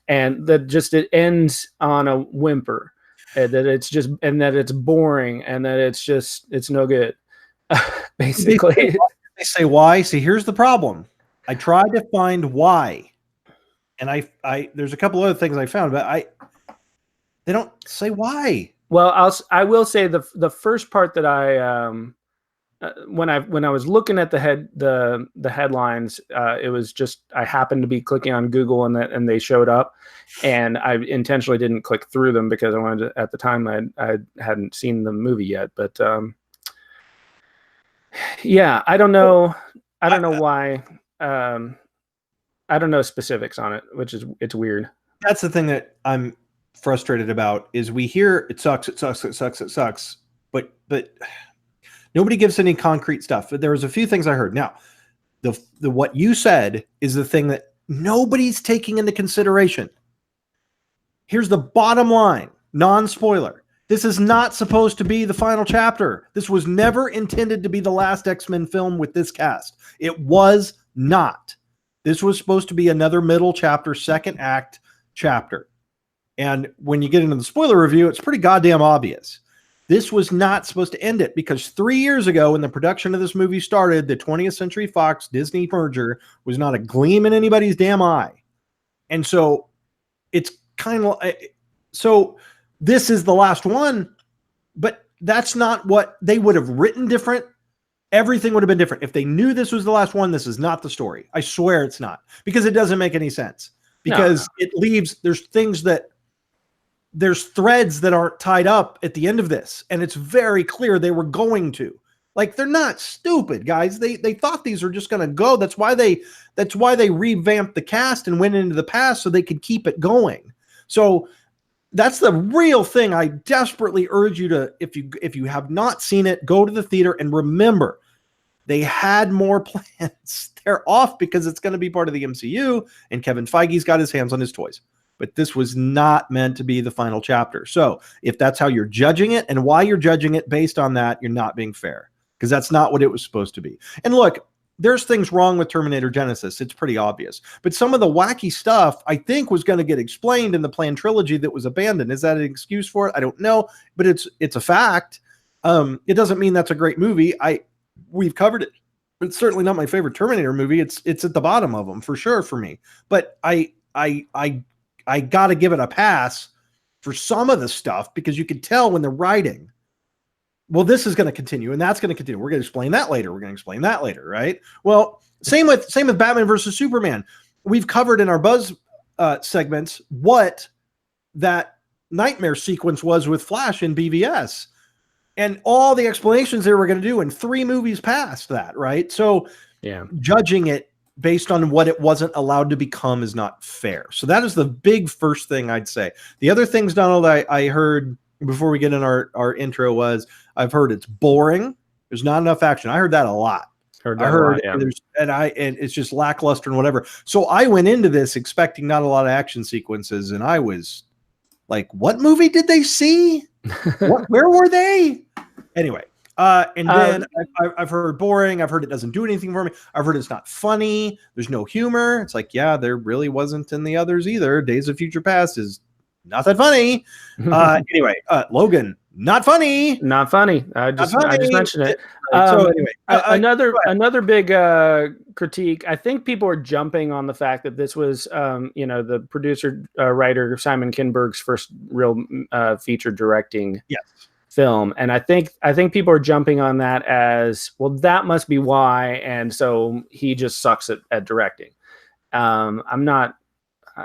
and that just it ends on a whimper, and that it's boring, and that it's no good. Basically. They say why. See, here's the problem. I tried to find why, and I there's a couple other things I found, but they don't say why. Well, I will say the first part that I when I was looking at the headlines, it was just I happened to be clicking on Google and they showed up, and I intentionally didn't click through them because I wanted to, at the time I hadn't seen the movie yet, but yeah, I don't know why. I don't know specifics on it, it's weird. That's the thing that I'm frustrated about is we hear it sucks, but nobody gives any concrete stuff. But there was a few things I heard. Now, the what you said is the thing that nobody's taking into consideration. Here's the bottom line, non-spoiler. This is not supposed to be the final chapter. This was never intended to be the last X-Men film with this cast. It was not. This was supposed to be another middle chapter, second act chapter. And when you get into the spoiler review, it's pretty goddamn obvious. This was not supposed to end it because 3 years ago when the production of this movie started, the 20th Century Fox Disney merger was not a gleam in anybody's damn eye. And so it's kind of so this is the last one, but that's not what they would have written different. Everything would have been different. If they knew this was the last one, this is not the story. I swear it's not, because it doesn't make any sense, because it leaves, there's threads that aren't tied up at the end of this. And it's very clear they were going to. Like, they're not stupid, guys. They thought these were just going to go. That's why they revamped the cast and went into the past so they could keep it going. So that's the real thing. I desperately urge you to, if you have not seen it, go to the theater and remember they had more plans. They're off because it's going to be part of the MCU and Kevin Feige's got his hands on his toys. But this was not meant to be the final chapter. So if that's how you're judging it and why you're judging it based on that, you're not being fair, because that's not what it was supposed to be. And look, there's things wrong with Terminator Genesis. It's pretty obvious. But some of the wacky stuff, I think, was going to get explained in the planned trilogy that was abandoned. Is that an excuse for it? I don't know. But it's a fact. It doesn't mean that's a great movie. We've covered it. But it's certainly not my favorite Terminator movie. It's at the bottom of them for sure for me. But I got to give it a pass for some of the stuff, because you can tell when they're writing, well, this is going to continue and that's going to continue. We're going to explain that later. We're going to explain that later, right? Well, same with Batman versus Superman. We've covered in our Buzz segments what that nightmare sequence was with Flash in BVS, and all the explanations they were going to do in 3 movies past that, right? So yeah, judging it based on what it wasn't allowed to become is not fair. So that is the big first thing I'd say. The other things, Donald, I heard before we get in our intro was I've heard it's boring. There's not enough action. I heard that a lot. And it's just lackluster and whatever. So I went into this expecting not a lot of action sequences, and I was like, what movie did they see? Where were they? Anyway. And then I've heard boring. I've heard it doesn't do anything for me. I've heard it's not funny. There's no humor. It's like, yeah, there really wasn't in the others either. Days of Future Past is not that funny. Anyway, Logan, not funny. Not funny. I just mentioned it. So anyway, another big critique. I think people are jumping on the fact that this was, the producer writer Simon Kinberg's first real feature directing. Yes. Film, and I think people are jumping on that as, well, that must be why, and so he just sucks at directing. I'm not.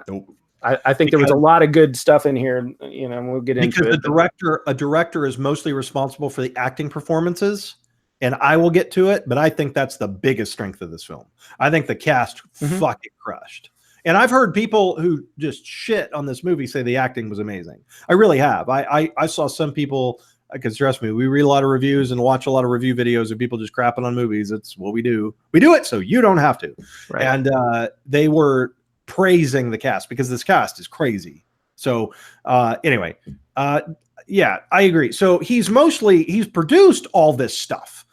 Nope. I think there was a lot of good stuff in here. We'll get into it. Because a director is mostly responsible for the acting performances, and I will get to it. But I think that's the biggest strength of this film. I think the cast fucking crushed. And I've heard people who just shit on this movie say the acting was amazing. I really have. I saw some people, because trust me, we read a lot of reviews and watch a lot of review videos of people just crapping on movies. It's what we do. We do it so you don't have to. Right. And they were praising the cast because this cast is crazy. So anyway, yeah, I agree. So he's produced all this stuff.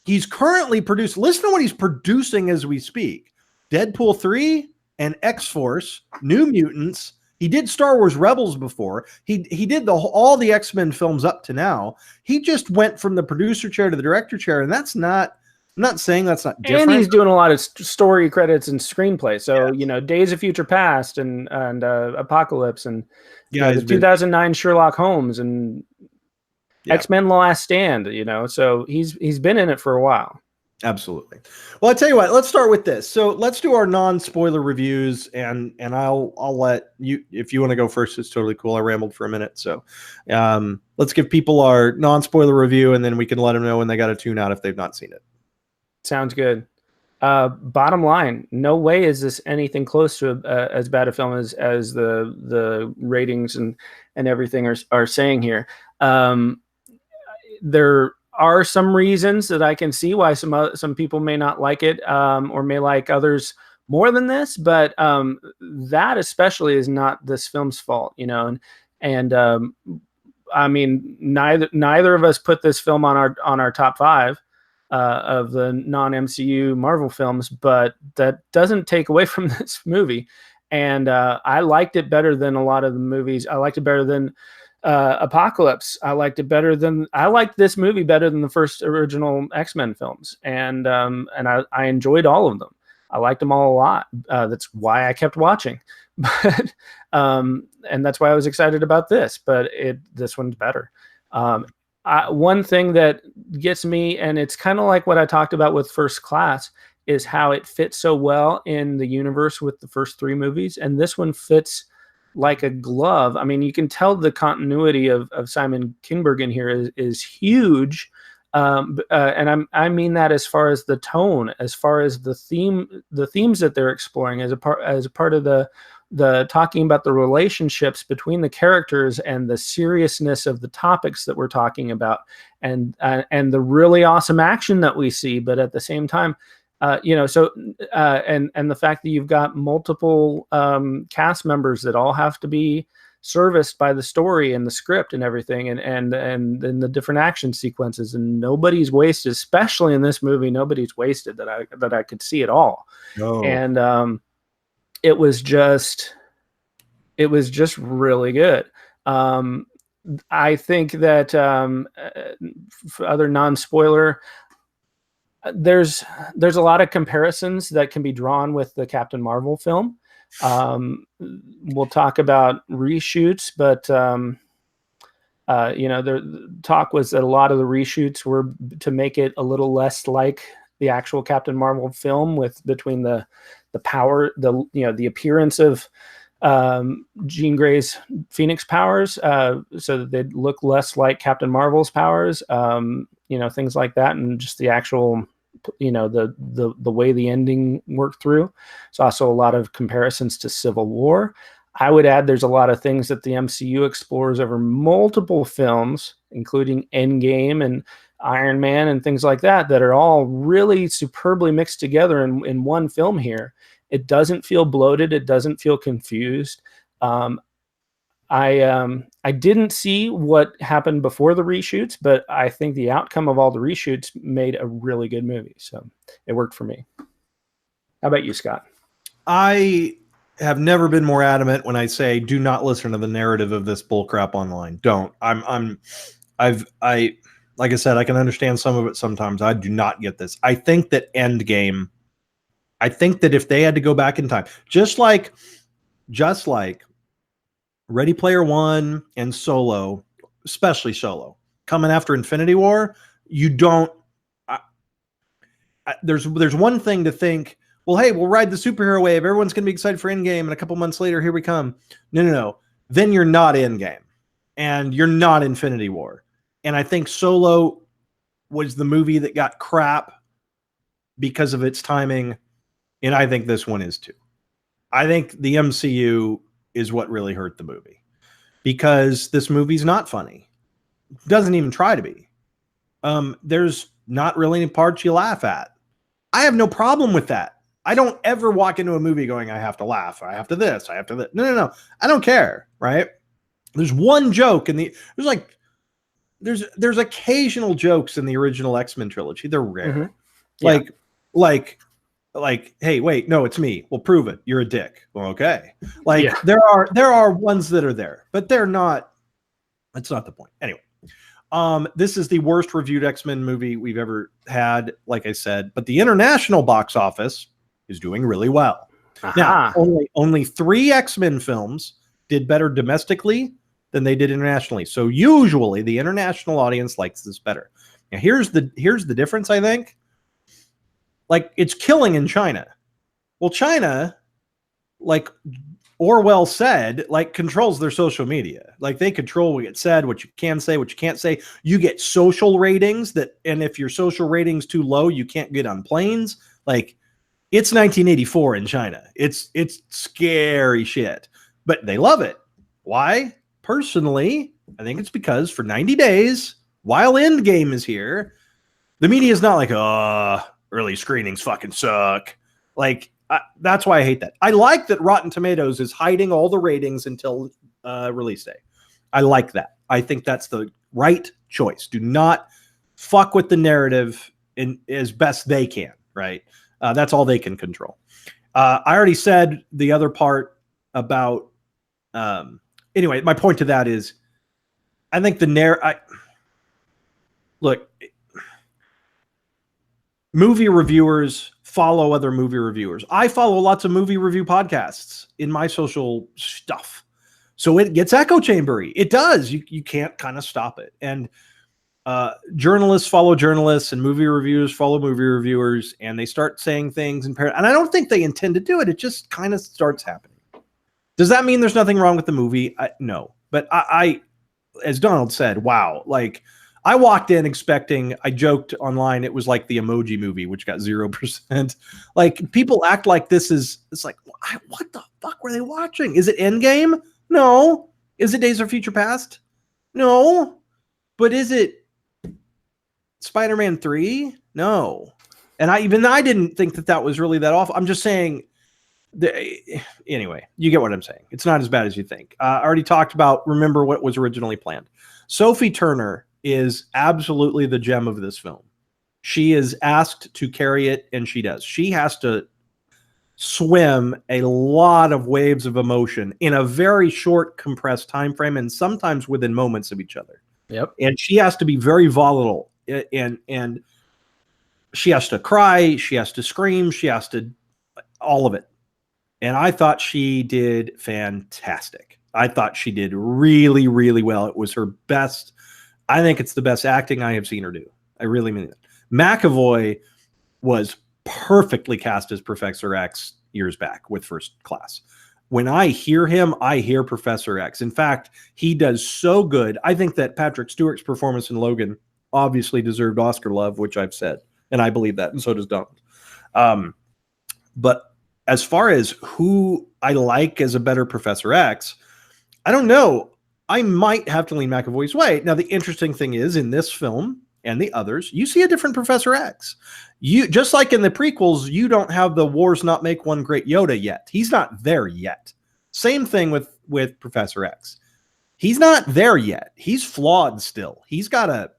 He's currently produced, listen to what he's producing as we speak. Deadpool 3 and X-Force, New Mutants, He did Star Wars Rebels before. He did all the X-Men films up to now. He just went from the producer chair to the director chair, and that's not. I'm not saying that's not different. And he's doing a lot of story credits and screenplay. So Days of Future Past and Apocalypse and the 2009 Sherlock Holmes and X-Men: The Last Stand. So he's been in it for a while. Absolutely. Well, I tell you what, let's start with this. So let's do our non-spoiler reviews, and I'll let you, if you want to go first, it's totally cool. I rambled for a minute. So let's give people our non-spoiler review, and then we can let them know when they got to tune out if they've not seen it. Sounds good. Bottom line, no way is this anything close to as bad a film as the ratings and everything are saying here. There are some reasons that I can see why some people may not like it, or may like others more than this, but that especially is not this film's fault, and I mean, neither of us put this film on our top 5 of the non-MCU Marvel films, but that doesn't take away from this movie. And I liked it better than a lot of the movies. I liked it better than Apocalypse. I liked this movie better than the first original X-Men films, and I enjoyed all of them. I liked them all a lot. That's why I kept watching, but and that's why I was excited about this. But this one's better. One thing that gets me, and it's kind of like what I talked about with First Class, is how it fits so well in the universe with the first 3 movies, and this one fits like a glove. I mean, you can tell the continuity of Simon Kinberg in here is huge, and I mean that as far as the tone, as far as the themes that they're exploring, as a part of the talking about the relationships between the characters and the seriousness of the topics that we're talking about, and the really awesome action that we see, but at the same time, and the fact that you've got multiple cast members that all have to be serviced by the story and the script and everything, and the different action sequences, and nobody's wasted, especially in this movie. Nobody's wasted that I could see at all. No. And it was just really good. I think that for other non-spoiler, there's a lot of comparisons that can be drawn with the Captain Marvel film. We'll talk about reshoots, but the talk was that a lot of the reshoots were to make it a little less like the actual Captain Marvel film, between the power, the appearance of Jean Grey's Phoenix powers, so that they'd look less like Captain Marvel's powers, things like that, and just the actual, the way the ending worked through. It's also a lot of comparisons to Civil War. I would add there's a lot of things that the MCU explores over multiple films, including Endgame and Iron Man and things like that are all really superbly mixed together in one film here. It doesn't feel bloated. It doesn't feel confused. I didn't see what happened before the reshoots, but I think the outcome of all the reshoots made a really good movie. So it worked for me. How about you, Scott? I have never been more adamant when I say do not listen to the narrative of this bullcrap online. Don't. Like I said, I can understand some of it sometimes. I do not get this. I think that Endgame, I think that if they had to go back in time, just like Ready Player One and Solo, especially Solo, coming after Infinity War, you don't. There's one thing to think, well, hey, we'll ride the superhero wave. Everyone's going to be excited for Endgame, and a couple months later, here we come. No. Then you're not Endgame, and you're not Infinity War. And I think Solo was the movie that got crap because of its timing, and I think this one is too. I think the MCU is what really hurt the movie, because this movie's not funny. It doesn't even try to be. There's not really any parts you laugh at. I have no problem with that. I don't ever walk into a movie going, I have to laugh. I have to this. I have to that. No. I don't care. Right. There's one joke there's occasional jokes in the original X-Men trilogy. They're rare. Mm-hmm. Yeah. like, hey, wait, no, it's me. Well, prove it. You're a dick. Well, okay. Like Yeah. there are ones that are there, but they're not. That's not the point. Anyway, this is the worst reviewed X-Men movie we've ever had, like I said, but the international box office is doing really well. Now, Aha. only 3 X-Men films did better domestically than they did internationally. So usually the international audience likes this better. Now here's the difference, I think. Like, it's killing in China. Well, China, like Orwell said, like, controls their social media. Like, they control what gets said, what you can say, what you can't say. You get social ratings and if your social ratings too low, you can't get on planes. Like, it's 1984 in China. It's scary shit, but they love it. Why? Personally, I think it's because for 90 days, while Endgame is here, the media is not like, early screenings fucking suck. Like, that's why I hate that. I like that Rotten Tomatoes is hiding all the ratings until release day. I like that. I think that's the right choice. Do not fuck with the narrative as best they can, right? That's all they can control. I already said the other part about anyway, my point to that is I think look, movie reviewers follow other movie reviewers. I follow lots of movie review podcasts in my social stuff. So it gets echo chambery. It does. You can't kind of stop it. And journalists follow journalists and movie reviewers follow movie reviewers, and they start saying things and I don't think they intend to do it. It just kind of starts happening. Does that mean there's nothing wrong with the movie? No. But I, as Donald said, wow, like, I walked in expecting, I joked online, it was like the Emoji Movie, which got 0%. Like, people act like this is, it's like, what the fuck were they watching? Is it Endgame? No. Is it Days of Future Past? No. But is it Spider-Man 3? No. And I didn't think that was really that awful. I'm just saying, anyway, you get what I'm saying. It's not as bad as you think. I already talked about, remember what was originally planned. Sophie Turner is absolutely the gem of this film. She is asked to carry it, and she does. She has to swim a lot of waves of emotion in a very short, compressed time frame, and sometimes within moments of each other. Yep. And she has to be very volatile, and she has to cry, she has to scream, she has to all of it. And I thought she did fantastic. I thought she did really, really well. It was her best. I think it's the best acting I have seen her do. I really mean it. McAvoy was perfectly cast as Professor X years back with First Class. When I hear him, I hear Professor X. In fact, he does so good. I think that Patrick Stewart's performance in Logan obviously deserved Oscar love, which I've said, and I believe that, and so does Donald. But as far as who I like as a better Professor X, I don't know. I might have to lean McAvoy's way. Now, the interesting thing is, in this film and the others, you see a different Professor X. You, just like in the prequels, you don't have the wars not make one great Yoda yet. He's not there yet. Same thing with Professor X. He's not there yet. He's flawed still. He's got a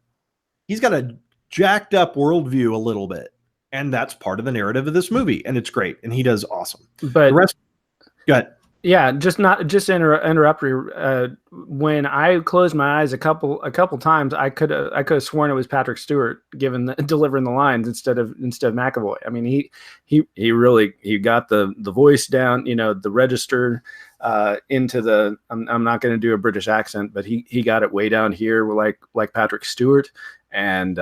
jacked up worldview a little bit. And that's part of the narrative of this movie. And it's great. And he does awesome. But the rest, go ahead. Yeah, just interrupt you. When I closed my eyes a couple times, I could have sworn it was Patrick Stewart delivering the lines instead of McAvoy. I mean, he really got the voice down, the register into the. I'm not going to do a British accent, but he got it way down here, like Patrick Stewart, and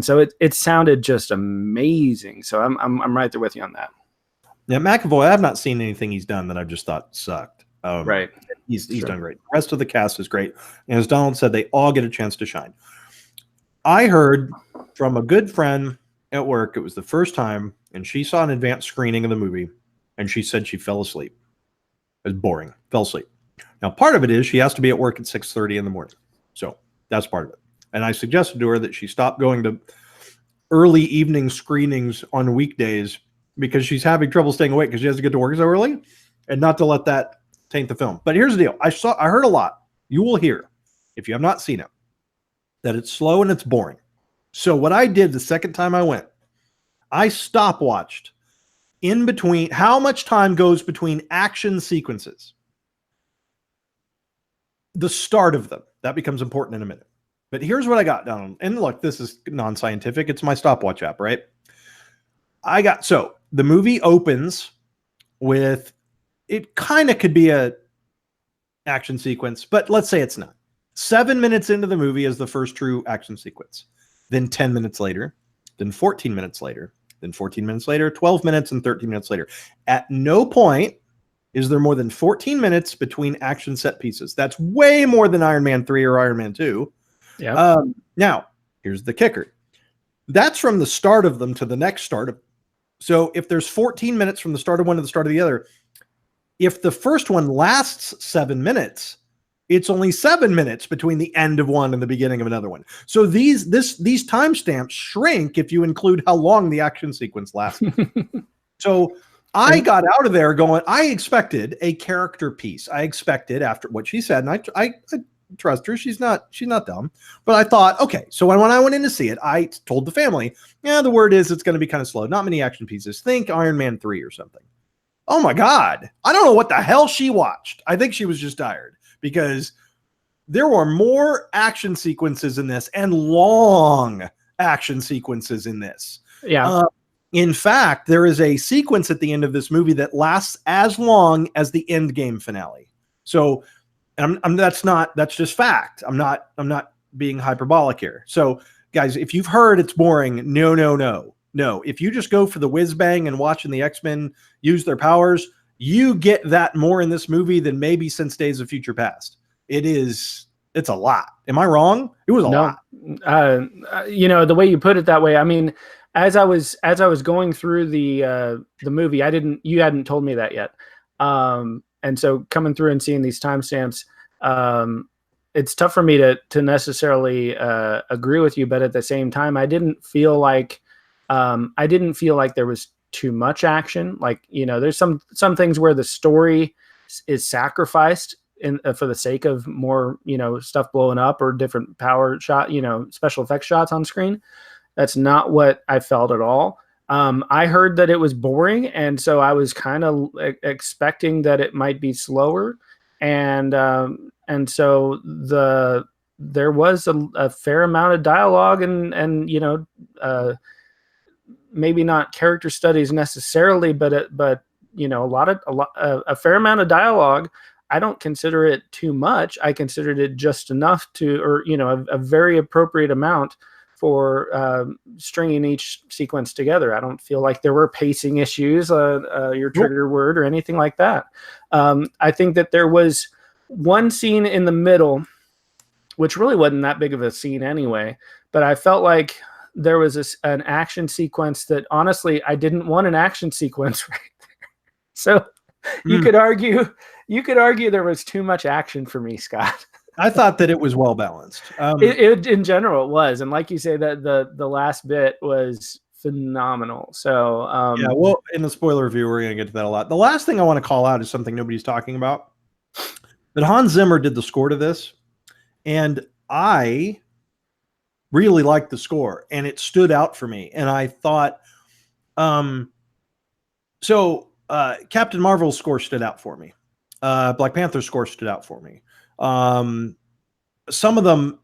so it sounded just amazing. So I'm right there with you on that. Yeah, McAvoy, I've not seen anything he's done that I've just thought sucked. Right. He's done great. The rest of the cast is great. And as Donald said, they all get a chance to shine. I heard from a good friend at work, it was the first time, and she saw an advanced screening of the movie, and she said she fell asleep. It was boring. Fell asleep. Now, part of it is she has to be at work at 6:30 in the morning. So that's part of it. And I suggested to her that she stop going to early evening screenings on weekdays because she's having trouble staying awake because she has to get to work so early, and not to let that taint the film. But here's the deal. I heard a lot. You will hear, if you have not seen it, that it's slow and it's boring. So what I did the second time I went, I stopwatched in between, how much time goes between action sequences, the start of them. That becomes important in a minute. But here's what I got down. And look, this is non-scientific. It's my stopwatch app, right? So the movie opens with, it kind of could be a action sequence, but let's say it's not. 7 minutes into the movie is the first true action sequence. Then 10 minutes later, then 14 minutes later, then 14 minutes later, 12 minutes, and 13 minutes later. At no point is there more than 14 minutes between action set pieces. That's way more than Iron Man 3 or Iron Man 2. Yeah. Now, here's the kicker. That's from the start of them to the next start of. So if there's 14 minutes from the start of one to the start of the other, if the first one lasts 7 minutes, it's only 7 minutes between the end of one and the beginning of another one. So these timestamps shrink if you include how long the action sequence lasts. So I got out of there going, I expected a character piece. I expected, after what she said, and I trust her. She's not dumb. But I thought, okay, so when I went in to see it, I told the family, yeah, the word is it's going to be kind of slow. Not many action pieces. Think Iron Man 3 or something. Oh my God. I don't know what the hell she watched. I think she was just tired, because there were more action sequences in this, and long action sequences in this. Yeah. In fact, there is a sequence at the end of this movie that lasts as long as the end game finale. So that's just fact. I'm not being hyperbolic here. So guys, if you've heard it's boring, no. If you just go for the whiz bang and watching the X-Men use their powers, you get that more in this movie than maybe since Days of Future Past. It's a lot. Am I wrong? It was a lot. The way you put it that way, I mean, as I was going through the movie, you hadn't told me that yet. And so coming through and seeing these timestamps, it's tough for me to necessarily agree with you, but at the same time, I didn't feel like there was too much action. Like, there's some things where the story is sacrificed for the sake of more, stuff blowing up or different power shot, special effects shots on screen. That's not what I felt at all. I heard that it was boring, and so I was kind of expecting that it might be slower, and so there was a fair amount of dialogue and maybe not character studies necessarily, but a fair amount of dialogue. I don't consider it too much. I considered it just enough a very appropriate amount for stringing each sequence together. I don't feel like there were pacing issues, your trigger word, or anything like that. I think that there was one scene in the middle, which really wasn't that big of a scene anyway, but I felt like there was an action sequence that, honestly, I didn't want an action sequence right there. So you could argue there was too much action for me, Scott. I thought that it was well balanced. It in general, it was, and like you say, that the last bit was phenomenal. So yeah, well, in the spoiler review, we're going to get to that a lot. The last thing I want to call out is something nobody's talking about. That Hans Zimmer did the score to this, and I really liked the score, and it stood out for me. And I thought, Captain Marvel's score stood out for me. Black Panther's score stood out for me. Some of them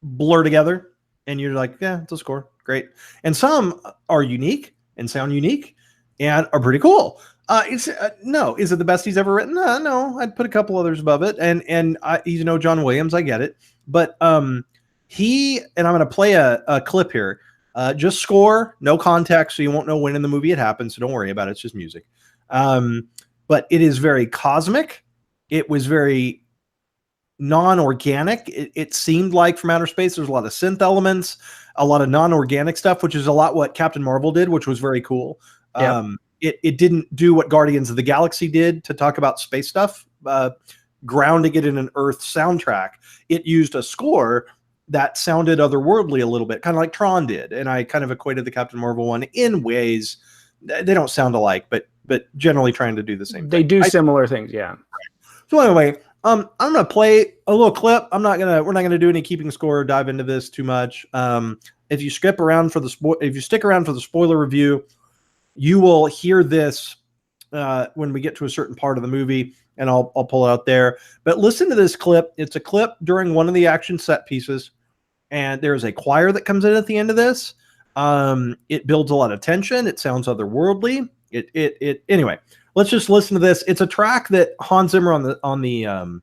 blur together and you're like, yeah, it's a score. Great. And some are unique and sound unique and are pretty cool. Is it the best he's ever written? No, I'd put a couple others above it. And he's John Williams. I get it. But, I'm going to play a clip here. Just score, no context. So you won't know when in the movie it happens. So don't worry about it. It's just music. But it is very cosmic. It was very non-organic. It seemed like from outer space. There's a lot of synth elements, a lot of non-organic stuff, which is a lot what Captain Marvel did, which was very cool. Yeah. It didn't do what Guardians of the Galaxy did to talk about space stuff, grounding it in an Earth soundtrack. It used a score that sounded otherworldly a little bit, kind of like Tron did. And I kind of equated the Captain Marvel one in ways. They don't sound alike, but generally trying to do the same thing. They do similar things, yeah. So anyway, I'm going to play a little clip. We're not going to do any keeping score or dive into this too much. If you stick around for the spoiler review, You will hear this when we get to a certain part of the movie, and I'll pull it out there. But listen to this clip. It's a clip during one of the action set pieces, and there's a choir that comes in at the end of this. It builds a lot of tension. It sounds otherworldly. Anyway, let's just listen to this. It's a track that Hans Zimmer on the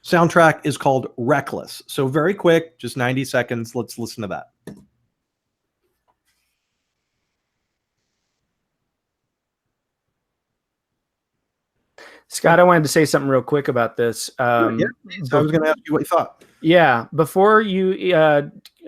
soundtrack is called Reckless. So very quick, just 90 seconds. Let's listen to that. Scott, I wanted to say something real quick about this. So I was going to ask you what you thought. Yeah, before you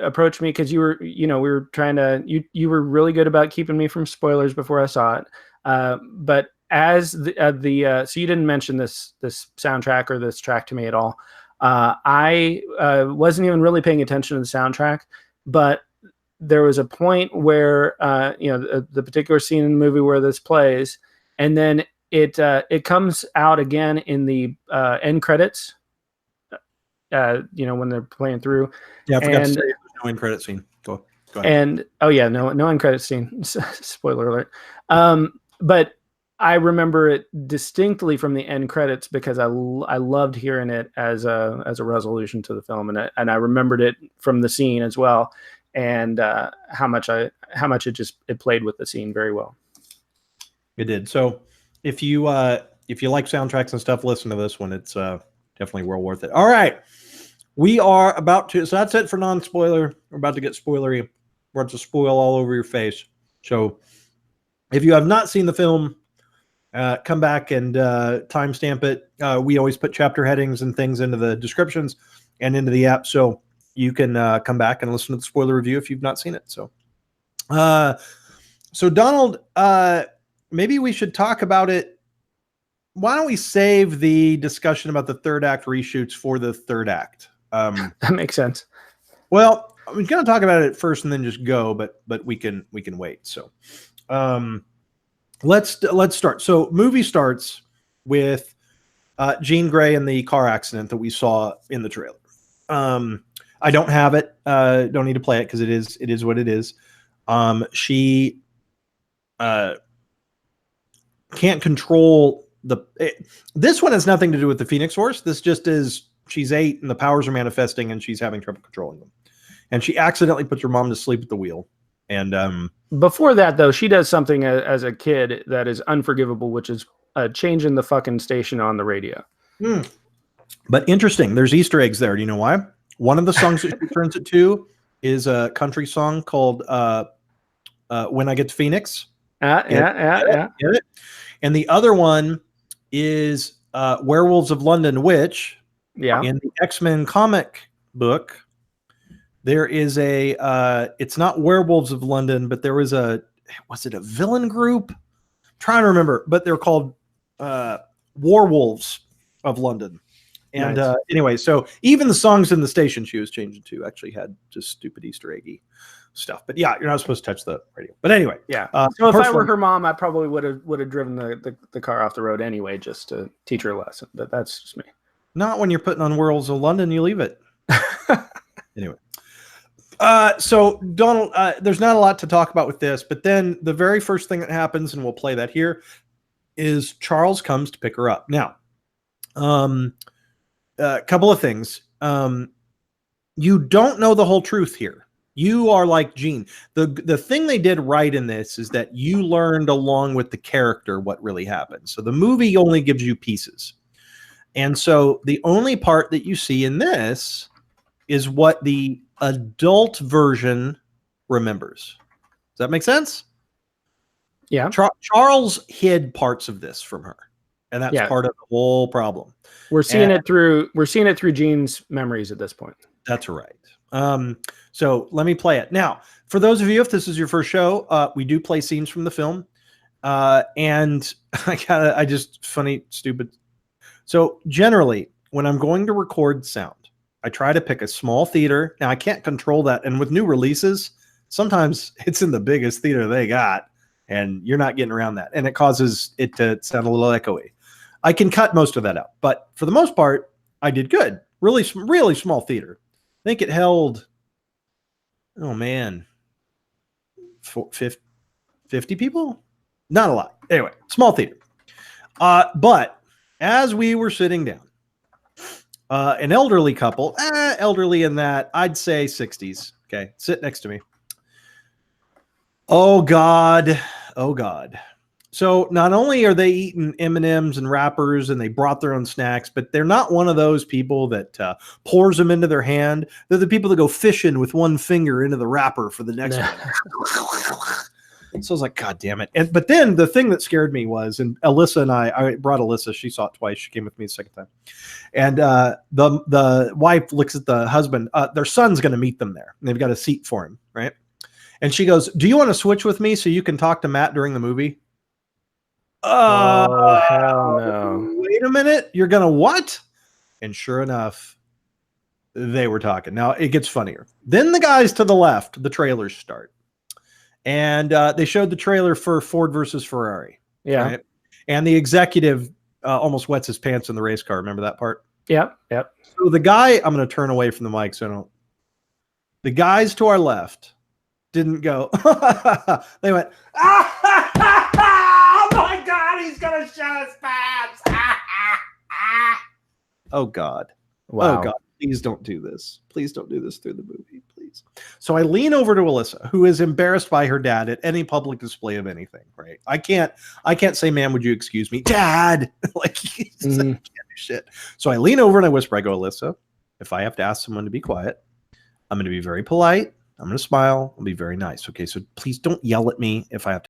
approached me, because you were, we were trying to, you were really good about keeping me from spoilers before I saw it. But as so you didn't mention this soundtrack or this track to me at all. I wasn't even really paying attention to the soundtrack, but there was a point where the particular scene in the movie where this plays, and then it comes out again in the end credits. When they're playing through. Yeah, I forgot to say there's no end credit scene. Go ahead. And no end credit scene. Spoiler alert. But I remember it distinctly from the end credits because I loved hearing it as a resolution to the film, and I remembered it from the scene as well, and how much it played with the scene very well. It did. So if you like soundtracks and stuff, listen to this one. It's definitely well worth it. All right. We are about to, so that's it for non-spoiler. We're about to get spoilery. We're about to spoil all over your face. So if you have not seen the film, come back and timestamp it. We always put chapter headings and things into the descriptions and into the app. So you can come back and listen to the spoiler review if you've not seen it. So, Donald, maybe we should talk about it. Why don't we save the discussion about the third act reshoots for the third act? That makes sense. Well, I was going to talk about it first and then just go, but we can wait. So, let's start. So, movie starts with Jean Grey and the car accident that we saw in the trailer. I don't have it. Don't need to play it because it is what it is. She can't control this one has nothing to do with the Phoenix Force. This just is she's 8 and the powers are manifesting and she's having trouble controlling them. And she accidentally puts her mom to sleep at the wheel. And before that, though, she does something as a kid that is unforgivable, which is changing the fucking station on the radio. But interesting. There's Easter eggs there. Do you know why? One of the songs that she turns it to is a country song called When I Get to Phoenix. Yeah. And the other one is Werewolves of London, which in the X-Men comic book, there is it's not Werewolves of London, but there was was it a villain group? I'm trying to remember, but they're called Warwolves of London. And nice. Anyway, so even the songs in the station she was changing to actually had just stupid Easter eggy stuff. But yeah, you're not supposed to touch the radio. But anyway, yeah. So if I were her mom, I probably would have driven the car off the road anyway, just to teach her a lesson. But that's just me. Not when you're putting on Werewolves of London, you leave it. Anyway. So Donald, there's not a lot to talk about with this, but then the very first thing that happens, and we'll play that here, is Charles comes to pick her up. Now, a couple of things. You don't know the whole truth here. You are like Jean. The thing they did right in this is that you learned along with the character what really happened. So the movie only gives you pieces. And so the only part that you see in this is what the adult version remembers. Does that make sense? Yeah. Charles hid parts of this from her. And that's part of the whole problem. We're seeing it through Jean's memories at this point. That's right. So let me play it. Now, for those of you, if this is your first show, we do play scenes from the film. And I just funny, stupid. So generally, when I'm going to record sound, I try to pick a small theater. Now I can't control that. And with new releases, sometimes it's in the biggest theater they got and you're not getting around that. And it causes it to sound a little echoey. I can cut most of that out, but for the most part, I did good. Really, really small theater. I think it held, 50 people. Not a lot. Anyway, small theater. But as we were sitting down, an elderly couple, elderly in that I'd say 60s. Okay, sit next to me. Oh God, oh God. So not only are they eating M&Ms and wrappers and they brought their own snacks, but they're not one of those people that pours them into their hand. They're the people that go fishing with one finger into the wrapper for the next one. So I was like, God damn it. But then the thing that scared me was, and Alyssa and I brought Alyssa, she saw it twice. She came with me the second time. And the wife looks at the husband. Their son's going to meet them there. And they've got a seat for him, right? And she goes, do you want to switch with me so you can talk to Matt during the movie? Oh, hell no. Wait a minute. You're going to what? And sure enough, they were talking. Now it gets funnier. Then the guys to the left, the trailers start. And they showed the trailer for Ford versus Ferrari. Yeah. Right? And the executive almost wets his pants in the race car. Remember that part? Yep. Yep. So the guy, I'm going to turn away from the mic so I don't. The guys to our left didn't go. They went, oh my God, he's going to show his pads. Oh God. Wow. Oh God. Please don't do this. Please don't do this through the movie, please. So I lean over to Alyssa, who is embarrassed by her dad at any public display of anything, right? I can't say, ma'am, would you excuse me? Dad. Like, I can't do shit. So I lean over and I whisper, I go, Alyssa, if I have to ask someone to be quiet, I'm going to be very polite. I'm going to smile. I'll be very nice. Okay. So please don't yell at me if I have to